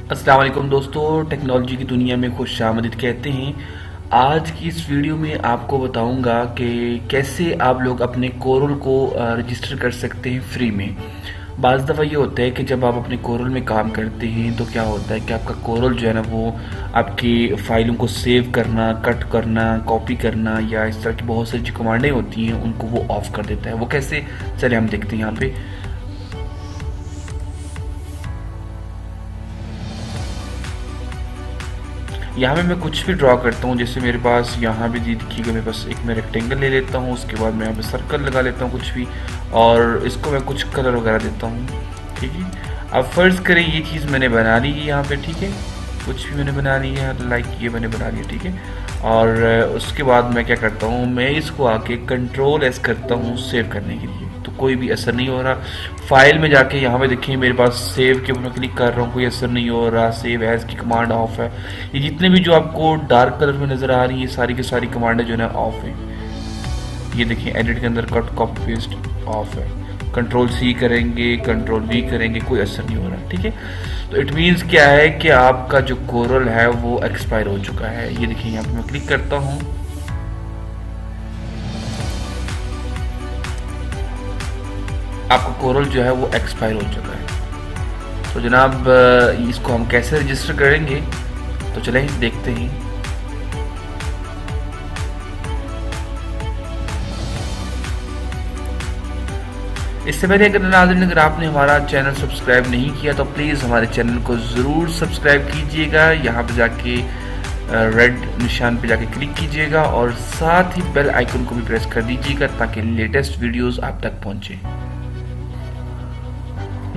अस्सलाम वालेकुम दोस्तों, टेक्नोलॉजी की दुनिया में खुशामदीद कहते हैं। आज की इस वीडियो में आपको बताऊंगा कि कैसे आप लोग अपने कोरल को रजिस्टर कर सकते हैं फ्री में। बाज़ दफ़ा ये होता है कि जब आप अपने कोरल में काम करते हैं तो क्या होता है कि आपका कोरल जो है ना वो आपकी फ़ाइलों को सेव करना, कट करना, कॉपी करना या इस तरह की बहुत सारी जो कमांडें होती हैं उनको वो ऑफ़ कर देता है। वो कैसे, चले हम देखते हैं यहाँ पे। यहाँ पे मैं कुछ भी ड्रॉ करता हूँ, जैसे मेरे पास यहाँ भी देखिएगा मेरे पास एक मैं रेक्टेंगल ले लेता हूँ, उसके बाद मैं यहाँ पे सर्कल लगा लेता हूँ कुछ भी, और इसको मैं कुछ कलर वगैरह देता हूँ। ठीक है, अब फ़र्ज़ करें ये चीज़ मैंने बना ली है यहाँ पे। ठीक है, कुछ भी मैंने बना ली है, लाइक ये मैंने बना लिया। ठीक है, और उसके बाद मैं क्या करता हूँ, मैं इसको आके कंट्रोल एस करता हूँ सेव करने के लिए, तो कोई भी असर नहीं हो रहा। फाइल में जाके यहाँ पे देखिए मेरे पास सेव के ऊपर मैं क्लिक कर रहा हूँ, कोई असर नहीं हो रहा। सेव एज की कमांड ऑफ है। ये जितने भी जो आपको डार्क कलर में नज़र आ रही है सारी की सारी कमांडें जो है ना ऑफ है। ये देखिए एडिट के अंदर कट कॉपी पेस्ट ऑफ है। कंट्रोल सी करेंगे, कंट्रोल वी करेंगे, कोई असर नहीं हो रहा। ठीक है, तो इट मीन्स क्या है कि आपका जो कोरल है वो एक्सपायर हो चुका है। ये देखिए यहाँ पे मैं क्लिक करता हूँ, आपका कोरल जो है वो एक्सपायर हो चुका है। तो जनाब इसको हम कैसे रजिस्टर करेंगे, तो चलें देखते हैं। इससे पहले अगर नाज़रीन अगर आपने हमारा चैनल सब्सक्राइब नहीं किया तो प्लीज़ हमारे चैनल को ज़रूर सब्सक्राइब कीजिएगा। यहाँ पे जाके रेड निशान पे जाके क्लिक कीजिएगा और साथ ही बेल आइकन को भी प्रेस कर दीजिएगा ताकि लेटेस्ट वीडियोस आप तक पहुँचे।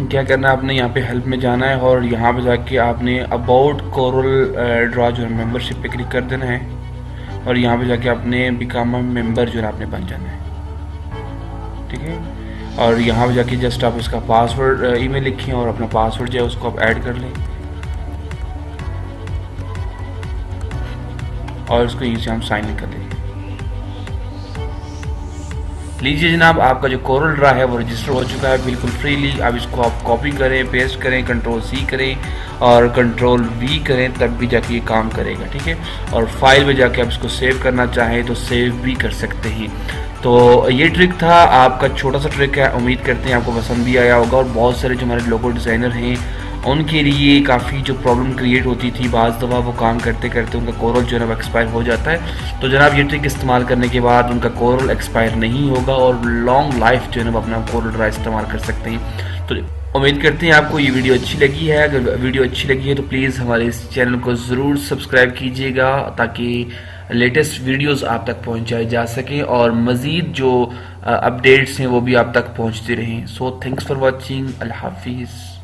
क्या करना है, आपने यहाँ पे हेल्प में जाना है और यहाँ पे जाके आपने अबाउट कोरल ड्रॉ जो है मेंबरशिप पे क्लिक कर देना है और यहाँ पे जाके आपने बिकम अ मेंबर जो है आपने बन जाना है। ठीक है, और यहाँ पे जाके जस्ट आप इसका पासवर्ड ईमेल लिखें और अपना पासवर्ड जो है उसको आप ऐड कर लें और इसको यहीं से हम साइन इन कर लेंगे। लीजिए जनाब, आपका जो कोरल ड्रा है वो रजिस्टर हो चुका है बिल्कुल फ्रीली। अब इसको आप कॉपी करें, पेस्ट करें, कंट्रोल सी करें और कंट्रोल वी करें, तब भी जाके ये काम करेगा। ठीक है, और फाइल में जाके आप इसको सेव करना चाहें तो सेव भी कर सकते हैं। तो ये ट्रिक था, आपका छोटा सा ट्रिक है, उम्मीद करते हैं आपको पसंद भी आया होगा। और बहुत सारे जो हमारे लोगो डिज़ाइनर हैं उनके लिए काफ़ी जो प्रॉब्लम क्रिएट होती थी, बाज़ दफ़ा वो काम करते करते उनका कोरल जो है ना एक्सपायर हो जाता है। तो जनाब ये ट्रिक इस्तेमाल करने के बाद उनका कोरल एक्सपायर नहीं होगा और लॉन्ग लाइफ जो है ना अपना कोरल ड्रा इस्तेमाल कर सकते हैं। तो उम्मीद करते हैं आपको ये वीडियो अच्छी लगी है। अगर वीडियो अच्छी लगी है तो प्लीज़ हमारे इस चैनल को ज़रूर सब्सक्राइब कीजिएगा ताकि लेटेस्ट वीडियोस आप तक पहुंचाए जा सकें और मज़ीद जो अपडेट्स हैं वो भी आप तक पहुंचते रहें। So thanks for watching. अल्लाह हाफिज़।